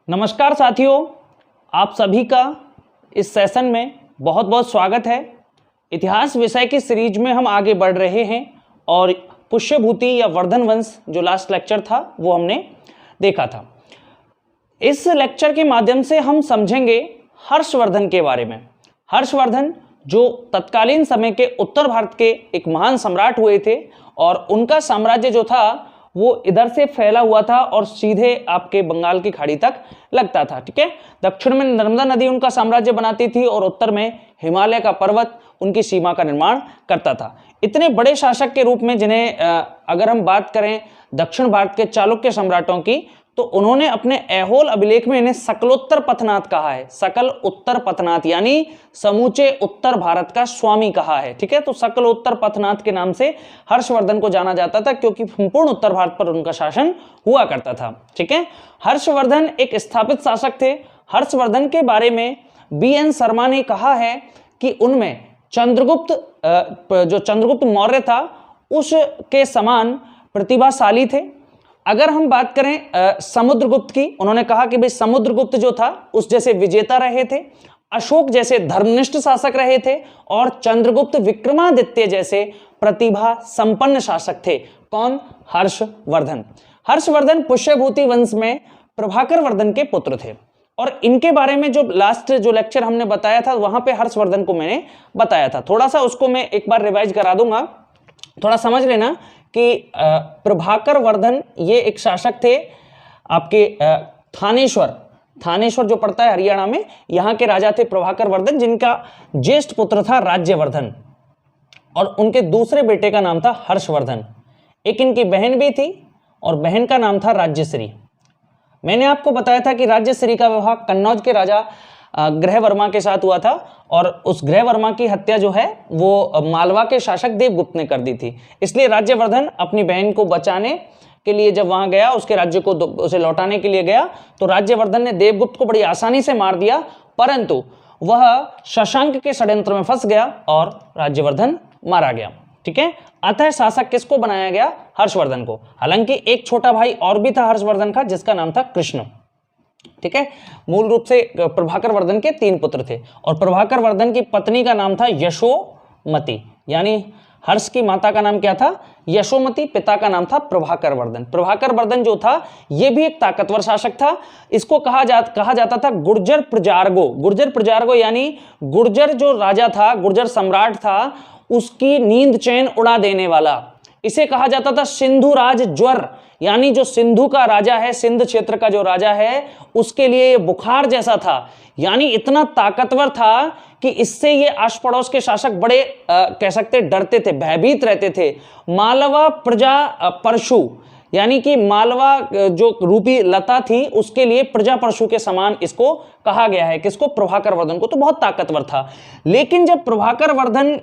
नमस्कार साथियों, आप सभी का इस सेशन में बहुत बहुत स्वागत है। इतिहास विषय की सीरीज में हम आगे बढ़ रहे हैं और पुष्यभूति या वर्धन वंश जो लास्ट लेक्चर था वो हमने देखा था। इस लेक्चर के माध्यम से हम समझेंगे हर्षवर्धन के बारे में। हर्षवर्धन जो तत्कालीन समय के उत्तर भारत के एक महान सम्राट हुए थे और उनका साम्राज्य जो था वो इधर से फैला हुआ था और सीधे आपके बंगाल की खाड़ी तक लगता था। ठीक है, दक्षिण में नर्मदा नदी उनका साम्राज्य बनाती थी और उत्तर में हिमालय का पर्वत उनकी सीमा का निर्माण करता था। इतने बड़े शासक के रूप में जिन्हें अगर हम बात करें दक्षिण भारत के चालुक्य सम्राटों की, तो उन्होंने अपने ऐहोल अभिलेख में इन्हें सकलोत्तर पथनाथ कहा है। सकल उत्तर पथनाथ यानी समूचे उत्तर भारत का स्वामी कहा है। ठीक है, तो सकलोत्तर पथनाथ के नाम से हर्षवर्धन को जाना जाता था क्योंकि संपूर्ण उत्तर भारत पर उनका शासन हुआ करता था। ठीक है, हर्षवर्धन एक स्थापित शासक थे। हर्षवर्धन के बारे में BN शर्मा ने कहा है कि उनमें चंद्रगुप्त मौर्य था उसके समान प्रतिभाशाली थे। अगर हम बात करें समुद्रगुप्त की, उन्होंने कहा कि भाई समुद्रगुप्त जो था उस जैसे विजेता रहे थे, अशोक जैसे धर्मनिष्ठ शासक रहे थे और चंद्रगुप्त विक्रमादित्य जैसे प्रतिभा संपन्न शासक थे। कौन? हर्षवर्धन। हर्षवर्धन पुष्यभूति वंश में प्रभाकर वर्धन के पुत्र थे और इनके बारे में जो लास्ट जो लेक्चर हमने बताया था वहां पे हर्षवर्धन को मैंने बताया था। थोड़ा सा उसको मैं एक बार रिवाइज करा दूंगा, थोड़ा समझ लेना कि प्रभाकर वर्धन ये एक शासक थे आपके थानेश्वर जो पड़ता है हरियाणा में, यहाँ के राजा थे प्रभाकर वर्धन, जिनका ज्येष्ठ पुत्र था राज्यवर्धन और उनके दूसरे बेटे का नाम था हर्षवर्धन। एक इनकी बहन भी थी और बहन का नाम था राज्यश्री। मैंने आपको बताया था कि राज्यश्री का विवाह कन्नौज के राजा ग्रहवर्मा के साथ हुआ था और उस ग्रहवर्मा की हत्या जो है वो मालवा के शासक देवगुप्त ने कर दी थी। इसलिए राज्यवर्धन अपनी बहन को बचाने के लिए जब वहां गया, उसके राज्य को उसे लौटाने के लिए गया, तो राज्यवर्धन ने देवगुप्त को बड़ी आसानी से मार दिया, परंतु वह शशांक के षड्यंत्र में फंस गया और राज्यवर्धन मारा गया। ठीक है, अतः शासक किसको बनाया गया? हर्षवर्धन को। हालांकि एक छोटा भाई और भी था हर्षवर्धन का, जिसका नाम था कृष्ण। ठीक है, मूल रूप से प्रभाकर वर्धन के 3 पुत्र थे और प्रभाकर वर्धन की पत्नी का नाम था यशोमती, यानी हर्ष की माता का नाम क्या था? यशोमती। पिता का नाम था प्रभाकर वर्धन। प्रभाकर वर्धन जो था यह भी एक ताकतवर शासक था। इसको कहा जाता था गुर्जर प्रजार्गो। गुर्जर प्रजार्गो यानी गुर्जर जो राजा था, गुर्जर सम्राट था, उसकी नींद चैन उड़ा देने वाला। इसे कहा जाता था सिंधु राज ज्वर, यानी जो सिंधु का राजा है, सिंध क्षेत्र का जो राजा है, उसके लिए ये बुखार जैसा था। यानी इतना ताकतवर था कि इससे ये आस पड़ोस के शासक बड़े कह सकते डरते थे, भयभीत रहते थे। मालवा प्रजा परशु, यानी कि मालवा जो रूपी लता थी उसके लिए प्रजा परशु के समान इसको कहा गया है। किसको? प्रभाकर वर्धन को। तो बहुत ताकतवर था। लेकिन जब प्रभाकर वर्धन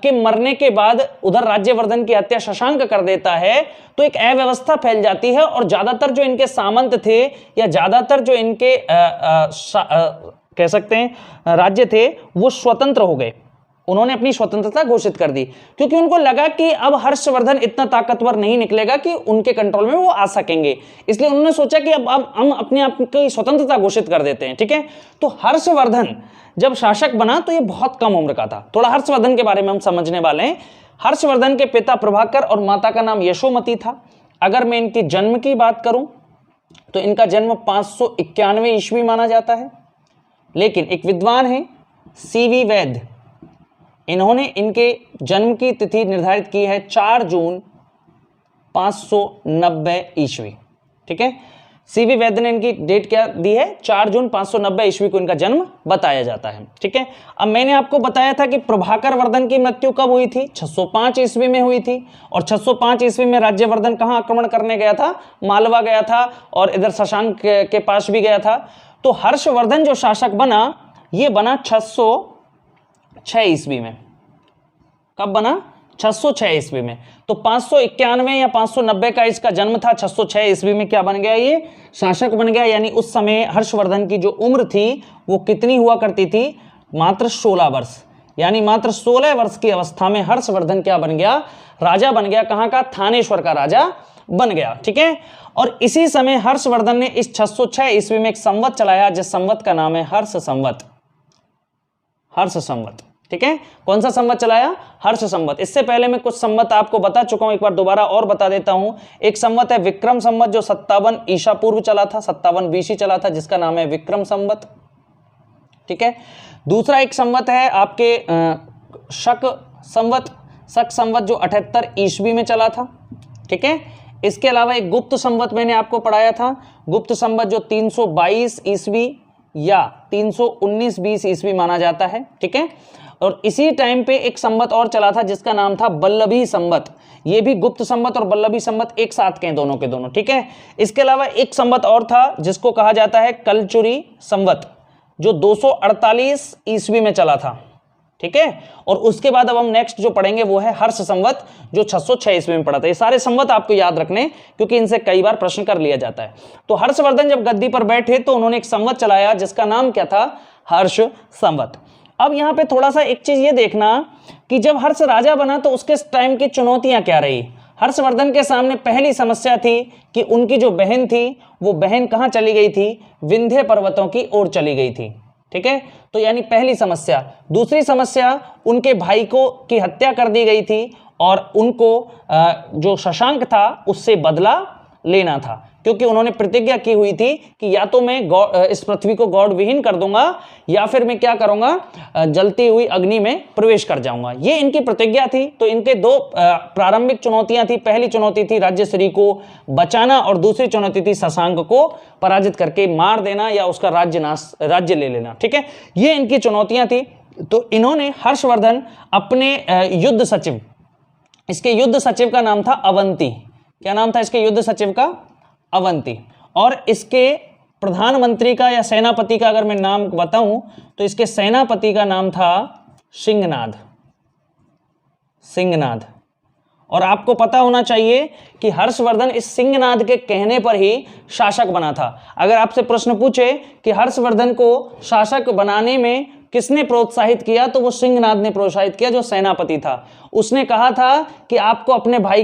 के मरने के बाद उधर राज्यवर्धन की हत्या शशांक कर देता है तो एक अव्यवस्था फैल जाती है और ज्यादातर जो इनके सामंत थे या ज्यादातर जो इनके कह सकते हैं राज्य थे वो स्वतंत्र हो गए। उन्होंने अपनी स्वतंत्रता घोषित कर दी क्योंकि उनको लगा कि अब हर्षवर्धन इतना ताकतवर नहीं निकलेगा कि उनके कंट्रोल में वो आ सकेंगे। इसलिए उन्होंने सोचा कि अब हम अपने आप की स्वतंत्रता घोषित कर देते हैं। ठीक है, तो हर्षवर्धन जब शासक बना तो ये बहुत कम उम्र का था। थोड़ा हर्षवर्धन के बारे में हम समझने वाले हैं। हर्षवर्धन के पिता प्रभाकर और माता का नाम यशोमती था। अगर मैं इनके जन्म की बात करूं तो इनका जन्म 591 ईस्वी माना जाता है। लेकिन एक विद्वान है CV वैद्य, इन्होंने इनके जन्म की तिथि निर्धारित की है 4 जून 590 ईस्वी। ठीक है, CV वैद्य ने इनकी डेट क्या दी है? 4 जून 590 ईस्वी को इनका जन्म बताया जाता है। ठीक है, अब मैंने आपको बताया था कि प्रभाकर वर्धन की मृत्यु कब हुई थी? 605 ईस्वी में हुई थी और 605 ईस्वी में राज्यवर्धन कहां आक्रमण करने गया था? मालवा गया था और इधर शशांक के पास भी गया था। तो हर्षवर्धन जो शासक बना ये बना 606 ईस्वी में। कब बना? 606 ईस्वी में। तो 591 या 590 का इसका जन्म था, 606 ईस्वी में क्या बन गया? ये शासक बन गया। यानी उस समय हर्षवर्धन की जो उम्र थी वो कितनी हुआ करती थी? मात्र 16 वर्ष। यानी मात्र 16 वर्ष की अवस्था में हर्षवर्धन क्या बन गया? राजा बन गया। कहां का? थानेश्वर का राजा बन गया। ठीक है, और इसी समय हर्षवर्धन ने इस 606 ईस्वी में एक संवत चलाया जिस संवत का नाम है हर्ष संवत। हर्ष संवत, ठीक है, कौन सा संवत चलाया? हर्ष संवत। इससे पहले मैं कुछ संवत आपको बता चुका हूं, एक बार दोबारा और बता देता हूं। एक संवत है विक्रम संवत जो 57 ईसा पूर्व चला था, 57 बीसी चला था, जिसका नाम है विक्रम संवत। ठीक है, दूसरा एक संवत है आपके शक संवत, शक संवत जो 78 ईस्वी में चला था। ठीक है, इसके अलावा एक गुप्त संवत मैंने आपको पढ़ाया था, गुप्त संवत जो 322 ईस्वी या 319-20 ईस्वी माना जाता है। ठीक है, और इसी टाइम पे एक संवत और चला था जिसका नाम था बल्लभी संवत। ये भी गुप्त संवत और बल्लभी संवत एक साथ के दोनों के दोनों। ठीक है, इसके अलावा एक संवत और था जिसको कहा जाता है कलचुरी संवत जो 248 ईस्वी में चला था। ठीक है, और उसके बाद अब हम नेक्स्ट जो पढ़ेंगे वो है हर्ष संवत जो 606 ईस्वी में पड़ा था। ये सारे संवत आपको याद रखने क्योंकि इनसे कई बार प्रश्न कर लिया जाता है। तो हर्षवर्धन जब गद्दी पर बैठे तो उन्होंने एक संवत चलाया जिसका नाम क्या था? हर्ष संवत। अब यहाँ पे थोड़ा सा एक चीज ये देखना कि जब हर्ष राजा बना तो उसके टाइम की चुनौतियां क्या रही। हर्षवर्धन के सामने पहली समस्या थी कि उनकी जो बहन थी वो बहन कहाँ चली गई थी? विंध्य पर्वतों की ओर चली गई थी। ठीक है, तो यानी पहली समस्या। दूसरी समस्या, उनके भाई को की हत्या कर दी गई थी और उनको जो शशांक था उससे बदला लेना था क्योंकि उन्होंने प्रतिज्ञा की हुई थी कि या तो मैं इस पृथ्वी को गॉड विहीन कर दूंगा या फिर मैं क्या करूंगा? जलती हुई अग्नि में प्रवेश कर जाऊंगा। ये इनकी प्रतिज्ञा थी। तो इनके दो प्रारंभिक चुनौतियां थी। पहली चुनौती थी राज्यश्री को बचाना और दूसरी चुनौती थी शशांक को पराजित करके मार देना या उसका राज्य ले लेना। ठीक है, ये इनकी चुनौतियां थी। तो इन्होंने हर्षवर्धन अपने युद्ध सचिव, इसके युद्ध सचिव का नाम था अवंती। क्या नाम था इसके युद्ध सचिव का? अवंती। और इसके प्रधानमंत्री का या सेनापति का अगर मैं नाम बताऊं तो इसके सेनापति का नाम था सिंहनाद। सिंहनाद। और आपको पता होना चाहिए कि हर्षवर्धन इस सिंहनाद के कहने पर ही शासक बना था। अगर आपसे प्रश्न पूछे कि हर्षवर्धन को शासक बनाने में किसने प्रोत्साहित किया तो वो सिंहनाद ने प्रोत्साहित किया जो सेनापति था। उसने कहा था कि आपको अपने भाई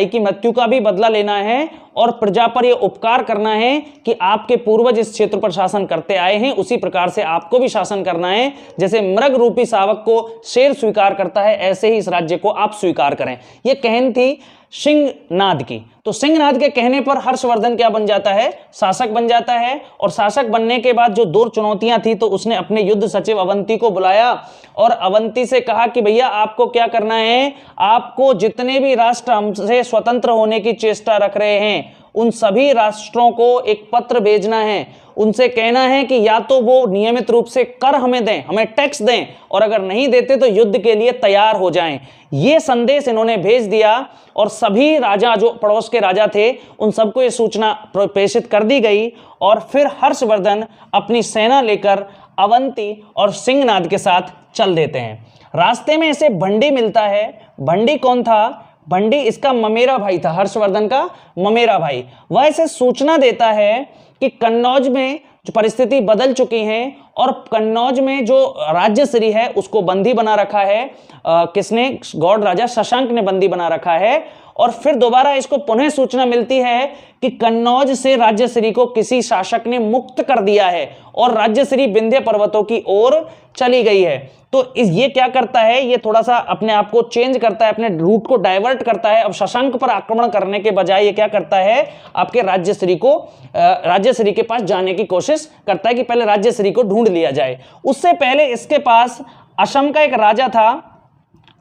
की मृत्यु का भी बदला लेना है और प्रजा पर यह उपकार करना है कि आपके पूर्वज इस क्षेत्र पर शासन करते आए हैं उसी प्रकार से आपको भी शासन करना है। जैसे मृग रूपी शावक को शेर स्वीकार करता है ऐसे ही इस राज्य को आप स्वीकार करें। यह कहन थी सिंहनाद की। तो सिंहनाद के कहने पर हर्षवर्धन क्या बन जाता है? शासक बन जाता है। और शासक बनने के बाद जो दो चुनौतियां थी तो उसने अपने युद्ध सचिव अवंती को बुलाया और अवंती से कहा कि भैया आपको क्या करना है? आपको जितने भी राष्ट्र हमसे स्वतंत्र होने की चेष्टा रख रहे हैं उन सभी राष्ट्रों को एक पत्र भेजना है। उनसे कहना है कि या तो वो नियमित रूप से कर हमें दें, हमें टैक्स दें, और अगर नहीं देते तो युद्ध के लिए तैयार हो जाएं। ये संदेश इन्होंने भेज दिया और सभी राजा जो पड़ोस के राजा थे उन सबको ये सूचना प्रेषित कर दी गई। और फिर हर्षवर्धन अपनी सेना लेकर अवंती और सिंहनाद के साथ चल देते हैं। रास्ते में इसे भंडी मिलता है। भंडी कौन था? भंडी इसका ममेरा भाई था, हर्षवर्धन का ममेरा भाई। वह इसे सूचना देता है कि कन्नौज में जो परिस्थिति बदल चुकी है और कन्नौज में जो राज्यश्री है उसको बंदी बना रखा है। किसने? गौड़ राजा शशांक ने बंदी बना रखा है। और फिर दोबारा इसको पुनः सूचना मिलती है कि कन्नौज से राज्यश्री को किसी शासक ने मुक्त कर दिया है और राज्यश्री विंध्य पर्वतों की ओर चली गई है। तो ये क्या करता है? ये थोड़ा सा अपने आप को चेंज करता है, अपने रूट को डाइवर्ट करता है। अब शशांक पर आक्रमण करने के बजाय ये क्या करता है? आपके राज्यश्री के पास जाने की कोशिश करता है कि पहले राज्यश्री को ढूंढ लिया जाए। उससे पहले इसके पास असम का एक राजा था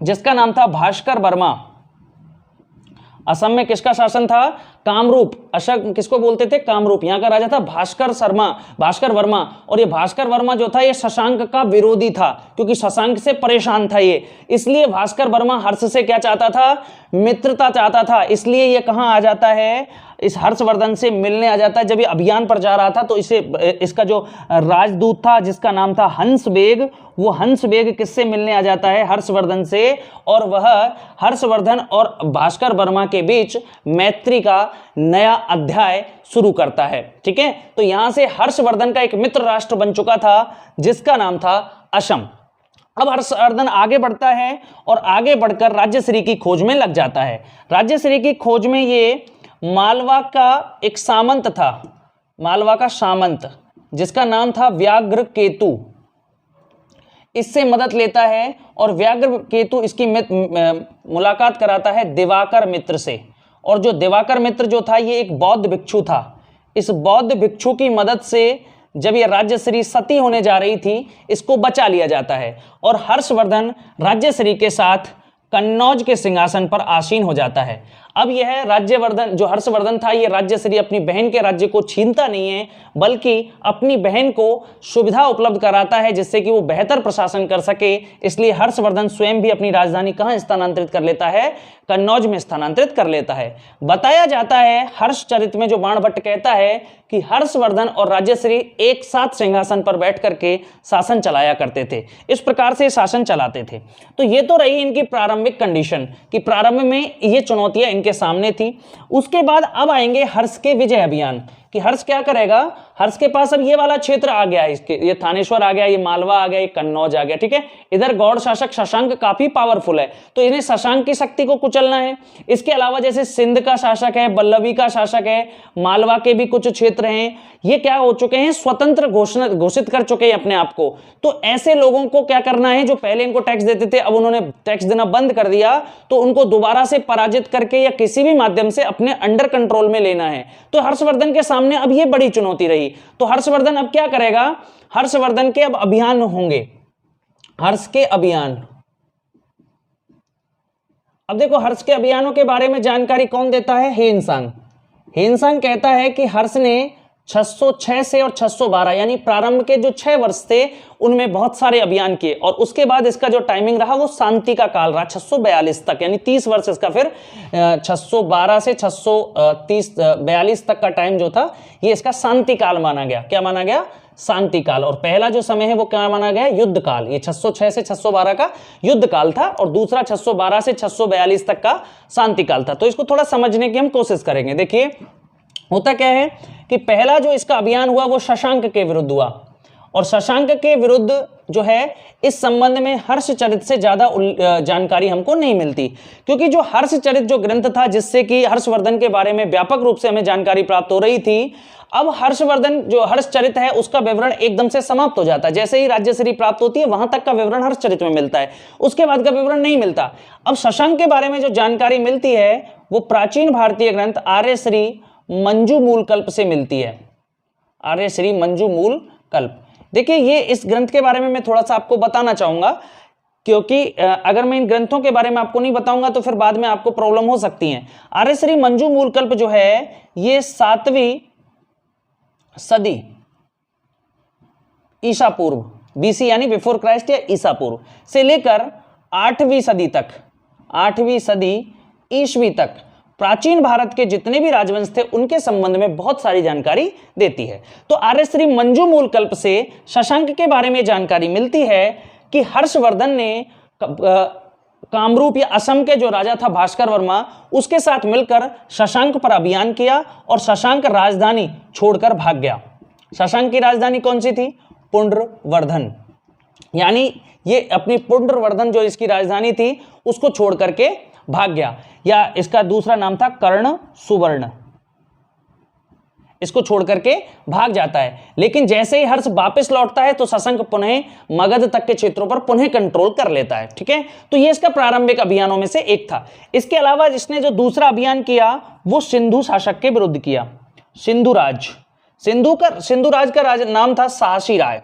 जिसका नाम था भास्कर वर्मा। असम में किसका शासन था? कामरूप। असम किसको बोलते थे? कामरूप। यहाँ का राजा था भास्कर वर्मा। और ये भास्कर वर्मा जो था ये शशांक का विरोधी था क्योंकि शशांक से परेशान था ये। इसलिए भास्कर वर्मा हर्ष से क्या चाहता था? मित्रता चाहता था। इसलिए ये कहाँ आ जाता है? इस हर्षवर्धन से मिलने आ जाता है। जब ये अभियान पर जा रहा था तो इसका जो राजदूत था जिसका नाम था हंसबेग, वो हंसबेग किससे मिलने आ जाता है? हर्षवर्धन से। और वह हर्षवर्धन और भास्कर वर्मा के बीच मैत्री का नया अध्याय शुरू करता है। ठीक है, तो यहां से हर्षवर्धन का एक मित्र राष्ट्र बन चुका था जिसका नाम था असम। अब हर्षवर्धन आगे बढ़ता है और आगे बढ़कर राज्यश्री की खोज में लग जाता है। राज्यश्री की खोज में ये मालवा का एक सामंत था, मालवा का सामंत जिसका नाम था व्याघ्र केतु, इससे मदद लेता है और व्याघ्र केतु इसकी मुलाकात कराता है दिवाकर मित्र से। और जो दिवाकर मित्र जो था ये एक बौद्ध भिक्षु था। इस बौद्ध भिक्षु की मदद से जब ये राज्यश्री सती होने जा रही थी इसको बचा लिया जाता है और हर्षवर्धन राज्यश्री के साथ कन्नौज के सिंहासन पर आसीन हो जाता है। अब यह राज्यवर्धन जो हर्षवर्धन था ये राज्यश्री अपनी बहन के राज्य को छीनता नहीं है बल्कि अपनी बहन को सुविधा उपलब्ध कराता है जिससे कि वो बेहतर प्रशासन कर सके। इसलिए हर्षवर्धन स्वयं भी अपनी राजधानी कहाँ स्थानांतरित कर लेता है, कन्नौज में स्थानांतरित कर लेता है। बताया जाता है हर्षचरित में जो बाणभट्ट कहता है कि हर्षवर्धन और राज्यश्री एक साथ सिंहासन पर बैठ करके शासन चलाया करते थे, इस प्रकार से शासन चलाते थे। तो ये तो रही इनकी प्रारंभिक कंडीशन कि प्रारंभ में ये चुनौतियां इनके सामने थी। उसके बाद अब आएंगे हर्ष के विजय अभियान कि हर्ष क्या करेगा। हर्ष के पास अब ये वाला क्षेत्र आ गया, इसके ये थानेश्वर आ गया, ये मालवा आ गया, ये कन्नौज आ गया, ठीक है। इधर गौड़ शासक शशांक काफी पावरफुल है तो इन्हें शशांक की शक्ति को कुचलना है। इसके अलावा जैसे सिंध का शासक है, बल्लभी का शासक है, मालवा के भी कुछ क्षेत्र हैं, ये क्या हो चुके हैं, स्वतंत्र घोषित कर चुके हैं अपने आप को। तो ऐसे लोगों को क्या करना है, जो पहले इनको टैक्स देते थे अब उन्होंने टैक्स देना बंद कर दिया, तो उनको दोबारा से पराजित करके या किसी भी माध्यम से अपने अंडर कंट्रोल में लेना है। तो हर्षवर्धन के सामने अब ये बड़ी चुनौती रही। तो हर्षवर्धन अब क्या करेगा, हर्षवर्धन के अब अभियान होंगे, हर्ष के अभियान। अब देखो हर्ष के अभियानों के बारे में जानकारी कौन देता है, हेनसांग। हेनसांग कहता है कि हर्ष ने 606 से और 612 यानी प्रारंभ के जो 6 वर्ष थे उनमें बहुत सारे अभियान किए और उसके बाद इसका जो टाइमिंग रहा वो शांति का काल रहा 642 तक, यानी 30 वर्ष इसका फिर 612 से 642 तक का टाइम जो था ये इसका शांति काल माना गया। क्या माना गया, शांति काल। और पहला जो समय है वो क्या माना गया, युद्ध काल। ये 606 से 612 का युद्ध काल था और दूसरा 612 से 642 तक का शांति काल था। तो इसको थोड़ा समझने की हम कोशिश करेंगे। देखिए होता क्या है कि पहला जो इसका अभियान हुआ वो शशांक के विरुद्ध हुआ और शशांक के विरुद्ध जो है इस संबंध में हर्षचरित से ज्यादा जानकारी हमको नहीं मिलती, क्योंकि जो हर्षचरित जो ग्रंथ था जिससे कि हर्षवर्धन के बारे में व्यापक रूप से हमें जानकारी प्राप्त हो रही थी, अब हर्षवर्धन जो हर्षचरित है उसका विवरण एकदम से समाप्त हो जाता है। जैसे ही राज्यश्री प्राप्त होती है वहां तक का विवरण हर्षचरित में मिलता है, उसके बाद का विवरण नहीं मिलता। अब शशांक के बारे में जो जानकारी मिलती है वो प्राचीन भारतीय ग्रंथ आर्यश्री मंजू मूल कल्प से मिलती है। आर्यश्री मंजू मूल कल्प। देखिए ये इस ग्रंथ के बारे में मैं थोड़ा सा आपको बताना चाहूंगा, क्योंकि अगर मैं इन ग्रंथों के बारे में आपको नहीं बताऊंगा तो फिर बाद में आपको प्रॉब्लम हो सकती है। आर्यश्री मंजू मूल कल्प जो है ये 7वीं सदी ईसा पूर्व, बीसी यानी बिफोर क्राइस्ट या ईसा पूर्व से लेकर 8वीं सदी तक, 8वीं सदी ईसवी तक प्राचीन भारत के जितने भी राजवंश थे उनके संबंध में बहुत सारी जानकारी देती है। तो आर्यश्री मंजू मूल कल्प से शशांक के बारे में जानकारी मिलती है कि हर्षवर्धन ने कामरूप या असम के जो राजा था भास्कर वर्मा उसके साथ मिलकर शशांक पर अभियान किया और शशांक राजधानी छोड़कर भाग गया। शशांक की राजधानी कौन सी थी, पुंड्रवर्धन, यानी ये अपनी पुंड्रवर्धन जो इसकी राजधानी थी उसको छोड़ करके भाग गया, या इसका दूसरा नाम था कर्ण सुवर्ण, इसको छोड़ करके भाग जाता है। लेकिन जैसे ही हर्ष वापस लौटता है तो शशांक पुनः मगध तक के क्षेत्रों पर पुनः कंट्रोल कर लेता है। ठीक है, तो ये इसका प्रारंभिक अभियानों में से एक था। इसके अलावा इसने जो दूसरा अभियान किया वो सिंधु शासक के विरुद्ध किया। सिंधुराज, सिंधुराज का नाम था साहसी राय।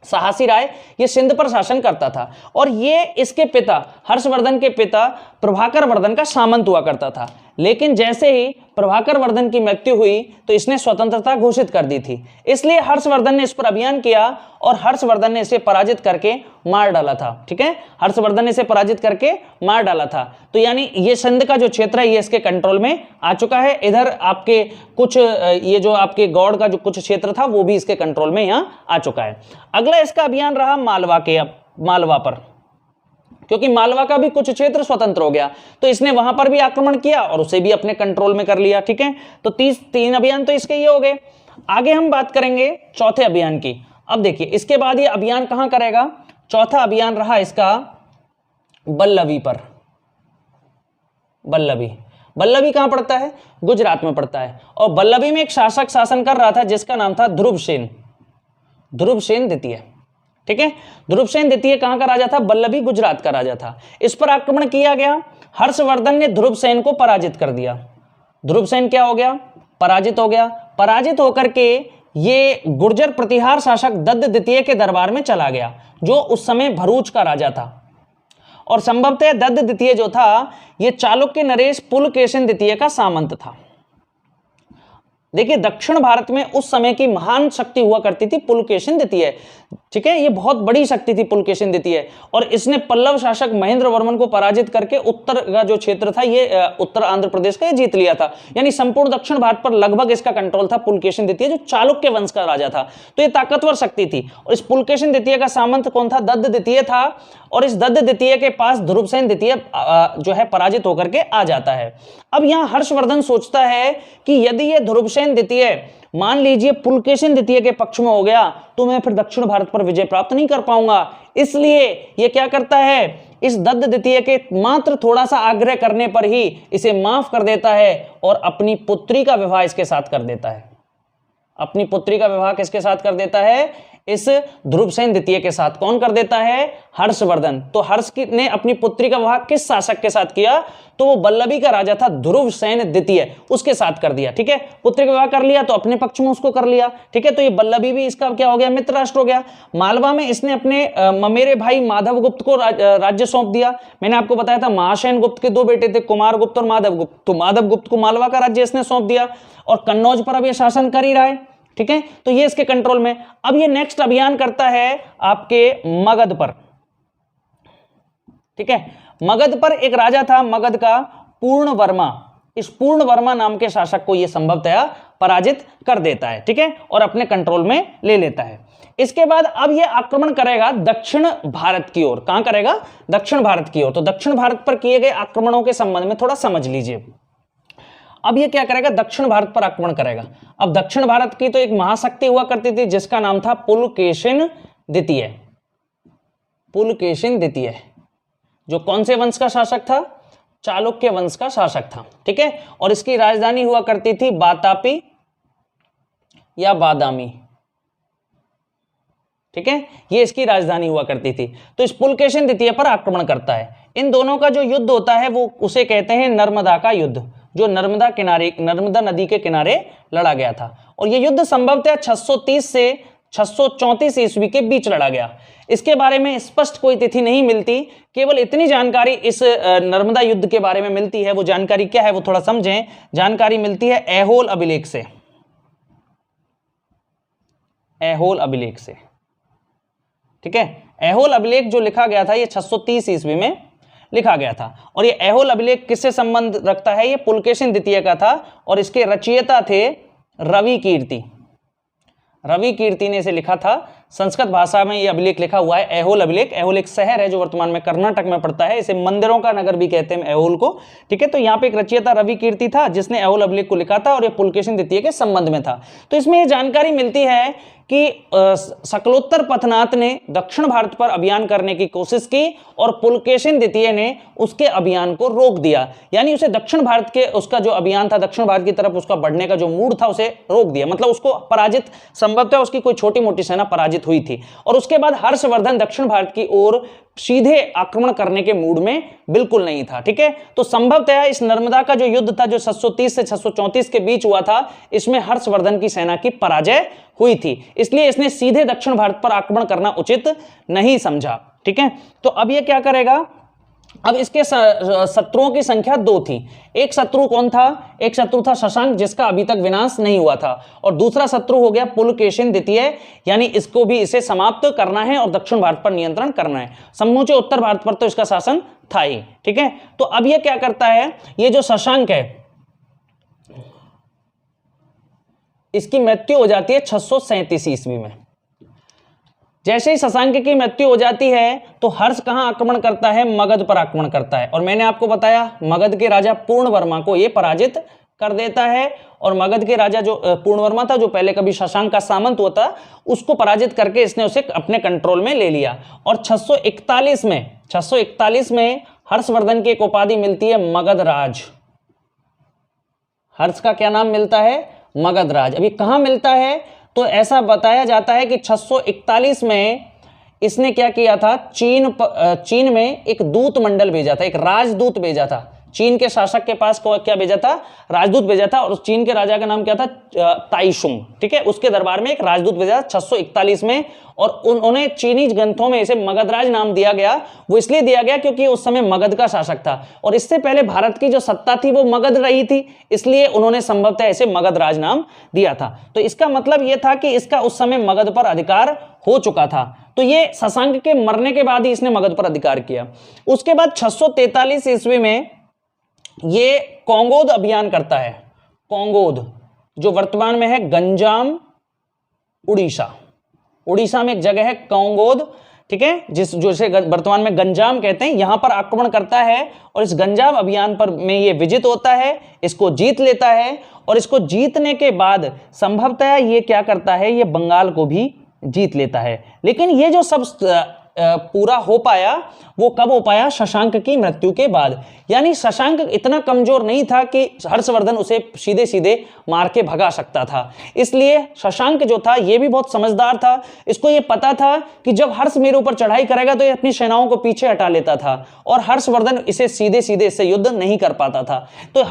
साहसी राय ये सिंध पर शासन करता था और ये इसके पिता हर्षवर्धन के पिता प्रभाकर वर्धन का सामंत हुआ करता था। लेकिन जैसे ही प्रभाकर वर्धन की मृत्यु हुई तो इसने स्वतंत्रता घोषित कर दी थी, इसलिए हर्षवर्धन ने इस पर अभियान किया और हर्षवर्धन ने इसे पराजित करके मार डाला था। ठीक है, हर्षवर्धन ने इसे पराजित करके मार डाला था। तो यानी ये सिंध का जो क्षेत्र है ये इसके कंट्रोल में आ चुका है। इधर आपके कुछ ये जो आपके गौड़ का जो कुछ क्षेत्र था वो भी इसके कंट्रोल में यहाँ आ चुका है। अगला इसका अभियान रहा मालवा के, अब मालवा पर, क्योंकि मालवा का भी कुछ क्षेत्र स्वतंत्र हो गया तो इसने वहां पर भी आक्रमण किया और उसे भी अपने कंट्रोल में कर लिया। ठीक है, तो 3 अभियान तो इसके ये हो गए। आगे हम बात करेंगे चौथे अभियान की। अब देखिए इसके बाद ये अभियान कहां करेगा, चौथा अभियान रहा इसका बल्लभी पर। बल्लभी कहां पड़ता है? गुजरात में पड़ता है। और बल्लभी में एक शासक शासन कर रहा था जिसका नाम था ध्रुवसेन द्वितीय। ठीक है, ध्रुवसेन द्वितीय कहां का राजा था? बल्लभी, गुजरात का राजा था। इस पर आक्रमण किया गया। हर्षवर्धन ने ध्रुवसेन को पराजित कर दिया। ध्रुवसेन क्या हो गया? पराजित हो गया। पराजित होकर के ये गुर्जर प्रतिहार शासक दत्त द्वितीय के दरबार में चला गया, जो उस समय भरूच का राजा था। और संभवतः दत्त द्वितीय जो था ये चालुक्य नरेश पुलकेशिन द्वितीय का सामंत था। देखिए, दक्षिण भारत में उस समय की महान शक्ति हुआ करती थी पुलकेशिन द्वितीय। ठीक है, ये बहुत बड़ी शक्ति थी पुलकेशिन द्वितीय, और इसने पल्लव शासक महेंद्र वर्मन को पराजित करके उत्तर का जो क्षेत्र था ये उत्तर आंध्र प्रदेश का ये जीत लिया था। यानी संपूर्ण दक्षिण भारत पर लगभग इसका कंट्रोल था पुलकेशिन द्वितीय, जो चालुक्य वंश का राजा था। तो ये ताकतवर शक्ति थी। और इस पुलकेशिन द्वितीय का सामंत कौन था? दत्त द्वितीय था। और इस दत्त द्वितीय के पास ध्रुवसेन द्वितीय जो है पराजित होकर के आ जाता है। अब यहां हर्षवर्धन सोचता है कि यदि ये ध्रुवसेन द्वितीय मान लीजिए पुलकेशिन द्वितीय के पक्ष में हो गया तो मैं फिर दक्षिण भारत पर विजय प्राप्त नहीं कर पाऊंगा। इसलिए ये क्या करता है? इस दत्त द्वितीय के मात्र थोड़ा सा आग्रह करने पर ही इसे माफ कर देता है और अपनी पुत्री का विवाह इसके साथ कर देता है। अपनी पुत्री का विवाह किसके साथ कर देता है? इस ध्रुवसेन द्वितीय के साथ। कौन कर देता है? हर्षवर्धन। तो हर्ष ने अपनी पुत्री का विवाह किस शासक के साथ किया? तो वो बल्लभी का राजा था ध्रुवसेन द्वितीय, उसके साथ कर दिया। ठीक है, पुत्री का विवाह कर लिया तो अपने पक्ष में उसको कर लिया। ठीक है, तो ये बल्लभी भी इसका क्या हो गया? मित्र राष्ट्र हो गया। मालवा में इसने अपने ममेरे भाई माधव गुप्त को राज्य सौंप दिया। मैंने आपको बताया था महासेन गुप्त के दो बेटे थे, कुमार गुप्त और माधव गुप्त। तो माधव गुप्त को मालवा का राज्य इसने सौंप दिया और कन्नौज पर अब ये शासन कर ही रहा है। ठीक है, तो ये इसके कंट्रोल में। अब ये नेक्स्ट अभियान करता है आपके मगध पर। ठीक है, मगध पर एक राजा था मगध का पूर्णवर्मा। इस पूर्णवर्मा नाम के शासक को ये संभवतः पराजित कर देता है। ठीक है, और अपने कंट्रोल में ले लेता है। इसके बाद अब ये आक्रमण करेगा दक्षिण भारत की ओर। कहां करेगा? दक्षिण भारत की ओर। तो दक्षिण भारत पर किए गए आक्रमणों के संबंध में थोड़ा समझ लीजिए। अब ये क्या करेगा? दक्षिण भारत पर आक्रमण करेगा। अब दक्षिण भारत की तो एक महाशक्ति हुआ करती थी जिसका नाम था पुलकेशिन द्वितीय। पुलकेशिन द्वितीय जो कौन से वंश का शासक था? चालुक्य वंश का शासक था। ठीक है, और इसकी राजधानी हुआ करती थी बातापी या बादामी। ठीक है, ये इसकी राजधानी हुआ करती थी। तो इस पुलकेशिन द्वितीय पर आक्रमण करता है। इन दोनों का जो युद्ध होता है वो उसे कहते हैं नर्मदा का युद्ध, जो नर्मदा नदी के किनारे लड़ा गया था। और यह युद्ध संभवतः 630 से 634 ईस्वी के बीच लड़ा गया। इसके बारे में स्पष्ट कोई तिथि नहीं मिलती। केवल इतनी जानकारी इस नर्मदा युद्ध के बारे में मिलती है। वो जानकारी क्या है वो थोड़ा समझें। जानकारी मिलती है ऐहोल अभिलेख से। ऐहोल अभिलेख से। ठीक है, ऐहोल अभिलेख जो लिखा गया था ये 630 ईस्वी में लिखा गया था। और ये ऐहोल अभिलेख किससे संबंध रखता है? ये पुलकेशिन द्वितीय का था और इसके रचयिता थे रवि कीर्ति। रवि कीर्ति ने इसे लिखा था। संस्कृत भाषा में ये अभिलेख लिखा हुआ है, ऐहोल अभिलेख। ऐहोल एक शहर है जो वर्तमान में कर्नाटक में पड़ता है। इसे मंदिरों का नगर भी कहते हैं ऐहोल को। ठीक है, तो यहाँ पे एक रचयिता रवि कीर्ति था जिसने ऐहोल अभिलेख को लिखा था और ये पुलकेशिन द्वितीय के संबंध में था। तो इसमें ये जानकारी मिलती है कि शकलोत्तर पथनाथ ने दक्षिण भारत पर अभियान करने की कोशिश की और पुलकेशिन द्वितीय ने उसके अभियान को रोक दिया। यानी उसे दक्षिण भारत के उसका जो अभियान था दक्षिण भारत की तरफ उसका बढ़ने का जो मूड था उसे रोक दिया। मतलब उसको पराजित, संभवतः उसकी कोई छोटी मोटी सेना पराजित हुई थी। और उसके बाद हर्षवर्धन दक्षिण भारत की ओर सीधे आक्रमण करने के मूड में बिल्कुल नहीं था। ठीक है, तो संभवतः इस नर्मदा का जो युद्ध था जो 630 से 634 के बीच हुआ था, इसमें हर्षवर्धन की सेना की पराजय हुई थी। इसलिए इसने सीधे दक्षिण भारत पर आक्रमण करना उचित नहीं समझा। ठीक है, तो अब ये क्या करेगा? अब इसके शत्रुओं की संख्या 2 थी। एक शत्रु कौन था? एक शत्रु था शशांक जिसका अभी तक विनाश नहीं हुआ था, और दूसरा शत्रु हो गया पुलकेशिन द्वितीय। यानी इसको भी इसे समाप्त करना है और दक्षिण भारत पर नियंत्रण करना है। समूचे उत्तर भारत पर तो इसका शासन था ही। ठीक है, तो अब ये क्या करता है? ये जो शशांक है इसकी मृत्यु हो जाती है 637 ईस्वी में। जैसे ही शशांक की मृत्यु हो जाती है तो हर्ष कहां आक्रमण करता है? मगध पर आक्रमण करता है। और मैंने आपको बताया मगध के राजा पूर्णवर्मा को यह पराजित कर देता है और मगध के राजा जो पूर्णवर्मा था, जो पहले कभी शशांक का सामंत हुआ था, उसको पराजित करके इसने उसे अपने कंट्रोल में ले लिया। और 641 में हर्षवर्धन की एक उपाधि मिलती है मगधराज। हर्ष का क्या नाम मिलता है? मगधराज। अभी कहां मिलता है? तो ऐसा बताया जाता है कि 641 में इसने क्या किया था, चीन में एक दूत मंडल भेजा था, एक राजदूत भेजा था। चीन के शासक के पास क्या भेजा था? राजदूत भेजा था। और उस चीन के राजा का नाम क्या था? ताइशुंग। ठीक है, उसके दरबार में एक राजदूत भेजा 641 में, और उन्होंने चीनी ग्रंथों में इसे मगधराज नाम दिया गया। वो इसलिए दिया गया क्योंकि उस समय मगध का शासक था, और इससे पहले भारत की जो सत्ता थी वो मगध रही थी, इसलिए उन्होंने संभवतः इसे मगधराज नाम दिया था। तो इसका मतलब यह था कि इसका उस समय मगध पर अधिकार हो चुका था। तो ये शशांक के मरने के बाद ही इसने मगध पर अधिकार किया। उसके बाद 643 ईस्वी में ये कोंगोद अभियान करता है। कोंगोद जो वर्तमान में है गंजाम, उड़ीसा। उड़ीसा में एक जगह है कोंगोद, ठीक है, जिसे वर्तमान में गंजाम कहते हैं। यहां पर आक्रमण करता है और इस गंजाम अभियान पर में ये विजित होता है, इसको जीत लेता है। और इसको जीतने के बाद संभवतः ये क्या करता है, ये बंगाल को भी जीत लेता है। लेकिन ये जो सब पूरा हो पाया वो कब हो पाया? शशांक की मृत्यु के बाद। यानी शशांक इतना कमजोर नहीं था कि हर्षवर्धन उसे सीधे सीधे मार के भगा सकता था। इसलिए शशांक जो था ये भी बहुत समझदार था। इसको ये पता था कि जब हर्ष मेरे ऊपर चढ़ाई करेगा तो ये अपनी सेनाओं को पीछे हटा लेता था और हर्षवर्धन इसे सीधे सीधे इससे युद्ध नहीं कर पाता था। तो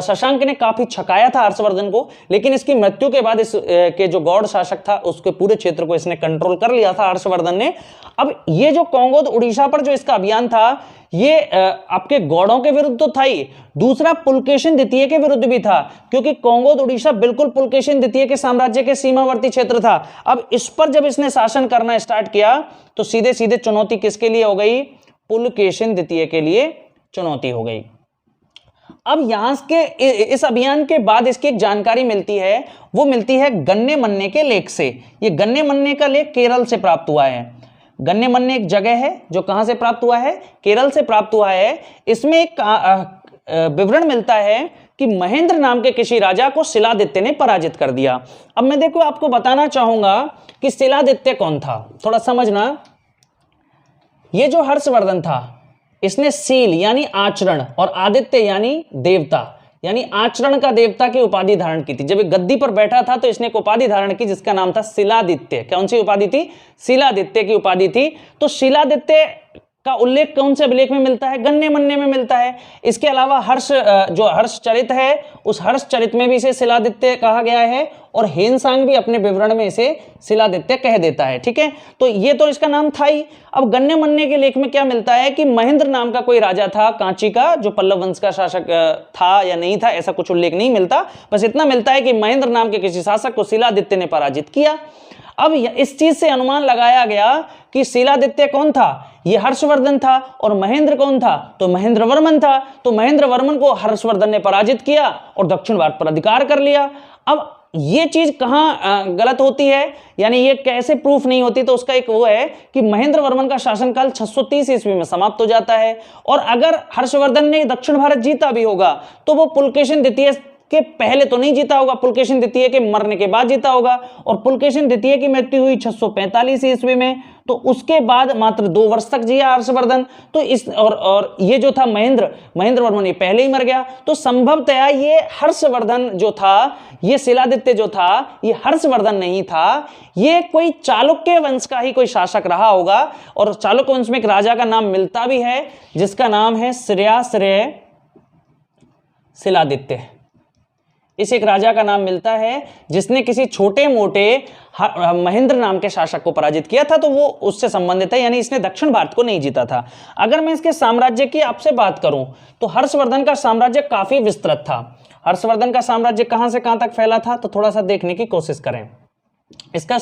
शशांक ने काफी छकाया था हर्षवर्धन को, लेकिन इसकी मृत्यु के बाद इस के जो गौड़ शासक था उसके पूरे क्षेत्र को इसने कंट्रोल कर लिया था हर्षवर्धन ने। अब ये जो कोंगोद उड़ीसा पर जो इसका अभियान था, ये आपके गौड़ों के विरुद्ध तो था ही, दूसरा पुलकेशिन द्वितीय के विरुद्ध भी था, क्योंकि कोंगोद उड़ीसा बिल्कुल पुलकेशिन द्वितीय के साम्राज्य के सीमावर्ती क्षेत्र था। अब इस पर जब इसने शासन करना स्टार्ट किया तो सीधे सीधे चुनौती किसके लिए हो गई? पुलकेशिन द्वितीय के लिए चुनौती हो गई। अब यहां के इस अभियान के बाद इसकी एक जानकारी मिलती है, वो मिलती है गन्ने मन्ने के लेख से। ये गन्ने मन्ने का लेख केरल से प्राप्त हुआ है। गन्ने मन्ने एक जगह है जो कहां से प्राप्त हुआ है? केरल से प्राप्त हुआ है। इसमें एक विवरण मिलता है कि महेंद्र नाम के किसी राजा को शिलादित्य ने पराजित कर दिया। अब मैं देखो आपको बताना चाहूंगा कि शिलादित्य कौन था, थोड़ा समझना। ये जो हर्षवर्धन था इसने शील यानी आचरण और आदित्य यानी देवता यानी आचरण का देवता की उपाधि धारण की थी। जब गद्दी पर बैठा था तो इसने एक उपाधि धारण की जिसका नाम था शिलादित्य। कौन सी उपाधि थी? शिलादित्य की उपाधि थी। तो शिलादित्य का उल्लेख कौन से अभिलेख में मिलता है? गन्ने मन्ने में मिलता है। इसके अलावा जो हर्षचरित है उस हर्षचरित में भी इसे शिलादित्य कहा गया है, और हेनसांग भी अपने विवरण में इसे शिलादित्य कह देता है। ठीक है, तो ये तो इसका नाम था ही। अब गन्ने मन्ने के लेख में क्या मिलता है कि महेंद्र नाम का कोई राजा था कांची का, जो पल्लव वंश का शासक था या नहीं था ऐसा कुछ उल्लेख नहीं मिलता। बस इतना मिलता है कि महेंद्र नाम के किसी शासक को शिलादित्य ने पराजित किया। अब इस चीज से अनुमान लगाया गया कि शिलादित्य कौन था? ये हर्षवर्धन था। और महेंद्र कौन था? तो महेंद्र वर्मन था। तो महेंद्र वर्मन को हर्षवर्धन ने पराजित किया और दक्षिण भारत पर अधिकार कर लिया। अब ये चीज कहां गलत होती है, यानी ये कैसे प्रूफ नहीं होती? तो उसका एक वो है कि महेंद्र वर्मन का शासनकाल 630 ईस्वी में समाप्त हो जाता है, और अगर हर्षवर्धन ने दक्षिण भारत जीता भी होगा तो वो पुलकेशिन द्वितीय के पहले तो नहीं जीता होगा, पुलकेशिन द्वितीय के मरने के बाद जीता होगा। और पुलकेशिन द्वितीय की मृत्यु हुई 645 ईस्वी में, तो उसके बाद मात्र 2 वर्ष तक जिया हर्षवर्धन। तो इस और ये जो था महेंद्र वर्मन, ये पहले ही मर गया। तो संभवतः ये हर्षवर्धन जो था, ये शिलादित्य जो था, ये हर्षवर्धन नहीं था, ये कोई चालुक्य वंश का ही कोई शासक रहा होगा। और चालुक्य वंश में एक राजा का नाम मिलता भी है जिसका नाम है श्रेयाश्रय शिलादित्य। इस एक राजा का नाम मिलता है जिसने किसी छोटे मोटे महेंद्र नाम के शासक को पराजित किया था, तो वो उससे संबंधित है, यानी इसने दक्षिण भारत को नहीं जीता था। अगर मैं इसके साम्राज्य की आपसे बात करूं तो हर्षवर्धन का साम्राज्य काफी विस्तृत था। हर्षवर्धन का साम्राज्य कहां से कहां तक फैला था, तो थोड़ा सा देखने की कोशिश करें। इसका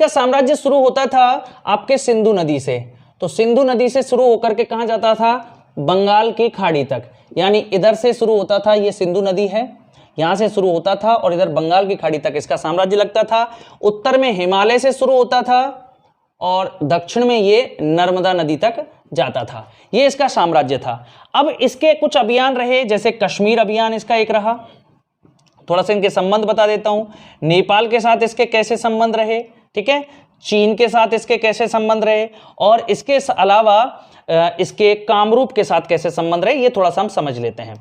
साम्राज्य शुरू होता था आपके सिंधु नदी से। तो सिंधु नदी से शुरू होकर के कहां जाता था? बंगाल की खाड़ी तक। यानी इधर से शुरू होता था, ये सिंधु नदी है, यहां से शुरू होता था और इधर बंगाल की खाड़ी तक इसका साम्राज्य लगता था। उत्तर में हिमालय से शुरू होता था और दक्षिण में ये नर्मदा नदी तक जाता था। ये इसका साम्राज्य था। अब इसके कुछ अभियान रहे, जैसे कश्मीर अभियान इसका एक रहा। थोड़ा सा इनके संबंध बता देता हूं। नेपाल के साथ इसके कैसे संबंध रहे, ठीक है, चीन के साथ इसके कैसे संबंध रहे, और इसके अलावा इसके कामरूप के साथ कैसे संबंध रहे, ये थोड़ा सा हम समझ लेते हैं।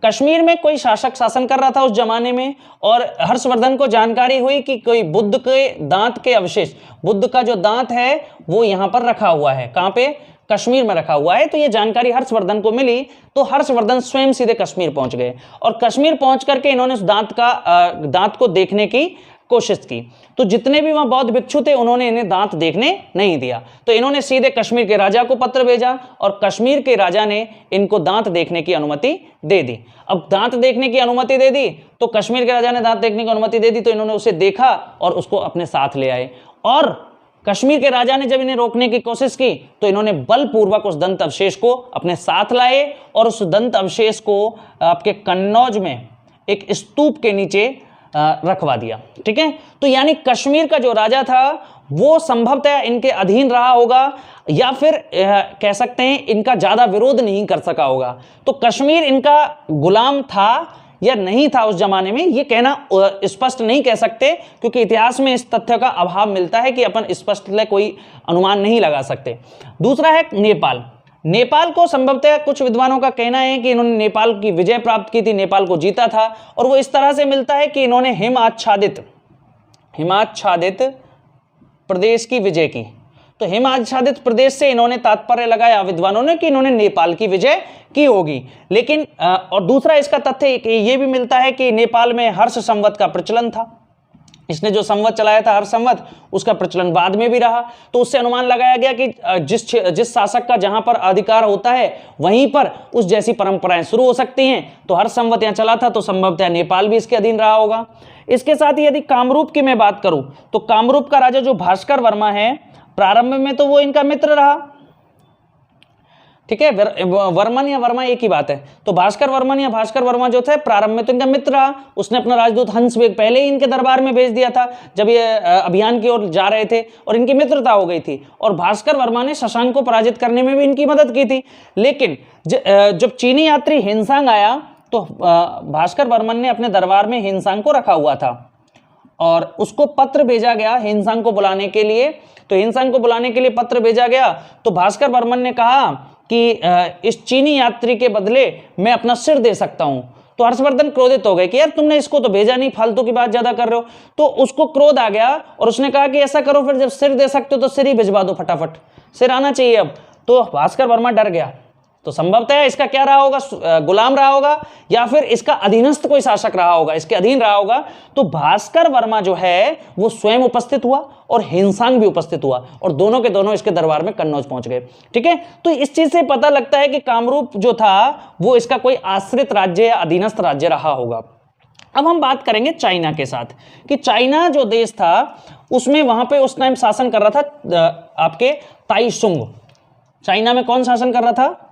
कश्मीर में कोई शासक शासन कर रहा था उस जमाने में, और हर्षवर्धन को जानकारी हुई कि कोई बुद्ध के दांत के अवशेष, बुद्ध का जो दांत है वो यहां पर रखा हुआ है। कहां पे? कश्मीर में रखा हुआ है। तो ये जानकारी हर्षवर्धन को मिली, तो हर्षवर्धन स्वयं सीधे कश्मीर पहुंच गए, और कश्मीर पहुंच करके इन्होंने उस दांत को देखने की कोशिश की। तो जितने भी वहां बौद्ध भिक्षु थे उन्होंने इन्हें दांत देखने नहीं दिया। तो इन्होंने सीधे कश्मीर के राजा को पत्र भेजा, और कश्मीर के राजा ने इनको दांत देखने की अनुमति दे दी। अब दांत देखने की अनुमति दे दी, तो कश्मीर के राजा ने दांत देखने की अनुमति दे दी, तो इन्होंने उसे देखा और उसको अपने साथ ले आए। और कश्मीर के राजा ने जब इन्हें रोकने की कोशिश की, तो इन्होंने बलपूर्वक उस दंत अवशेष को अपने साथ लाए, और उस दंत अवशेष को आपके कन्नौज में एक स्तूप के नीचे रखवा दिया। ठीक है, तो यानी कश्मीर का जो राजा था वो संभवतः इनके अधीन रहा होगा, या फिर कह सकते हैं इनका ज्यादा विरोध नहीं कर सका होगा। तो कश्मीर इनका गुलाम था या नहीं था उस जमाने में, ये कहना स्पष्ट नहीं कह सकते, क्योंकि इतिहास में इस तथ्य का अभाव मिलता है कि अपन स्पष्ट कोई अनुमान नहीं लगा सकते। दूसरा है नेपाल। नेपाल को संभवतः कुछ विद्वानों का कहना है कि इन्होंने नेपाल की विजय प्राप्त की थी, नेपाल को जीता था, और वो इस तरह से मिलता है कि इन्होंने हिमाच्छादित प्रदेश की विजय की। तो हिमाच्छादित प्रदेश से इन्होंने तात्पर्य लगाया विद्वानों ने कि इन्होंने नेपाल की विजय की होगी। लेकिन और दूसरा इसका तथ्य ये भी मिलता है कि नेपाल में हर्ष संवत का प्रचलन था। इसने जो संवत चलाया था हर्ष संवत, उसका प्रचलन बाद में भी रहा। तो उससे अनुमान लगाया गया कि जिस शासक का जहां पर अधिकार होता है वहीं पर उस जैसी परंपराएं शुरू हो सकती हैं। तो हर्ष संवत यहां चला था, तो संभवतः नेपाल भी इसके अधीन रहा होगा। इसके साथ ही यदि कामरूप की मैं बात करूं, तो कामरूप का राजा जो भास्कर वर्मा है, प्रारंभ में तो वो इनका मित्र रहा। ठीक है, वर्मन या वर्मा एक ही बात है। तो भास्कर वर्मन या भास्कर वर्मा जो थे प्रारंभ में तो इनका मित्र रहा। उसने अपना राजदूत हंसवेग पहले ही इनके दरबार में भेज दिया था जब ये अभियान की ओर जा रहे थे, और इनकी मित्रता हो गई थी। और भास्कर वर्मा ने शशांक को पराजित करने में भी इनकी मदद की थी। लेकिन जब चीनी यात्री हिनसांग आया, तो भास्कर वर्मन ने अपने दरबार में हिनसांग को रखा हुआ था, और उसको पत्र भेजा गया हिनसांग को बुलाने के लिए। तो हिनसांग को बुलाने के लिए पत्र भेजा गया, तो भास्कर वर्मन ने कहा कि इस चीनी यात्री के बदले मैं अपना सिर दे सकता हूं। तो हर्षवर्धन क्रोधित हो गए कि यार तुमने इसको तो भेजा नहीं, फालतू की बात ज्यादा कर रहे हो। तो उसको क्रोध आ गया, और उसने कहा कि ऐसा करो, फिर जब सिर दे सकते हो तो सिर ही भिजवा दो, फटाफट सिर आना चाहिए अब। तो भास्कर वर्मा डर गया। तो संभवतः इसका क्या रहा होगा, गुलाम रहा होगा, या फिर इसका अधीनस्थ कोई शासक रहा होगा, इसके अधीन रहा होगा। तो भास्कर वर्मा जो है वो स्वयं उपस्थित हुआ, और हिनसांग भी उपस्थित हुआ, और दोनों के दोनों इसके दरबार में कन्नौज पहुंच गए। ठीक है, तो इस चीज से पता लगता है कि कामरूप जो था वो इसका कोई आश्रित राज्य या अधीनस्थ राज्य रहा होगा। अब हम बात करेंगे चाइना के साथ, कि चाइना जो देश था उसमें वहां पे उस टाइम शासन कर रहा था आपके ताइशुंग। चाइना में कौन शासन कर रहा था?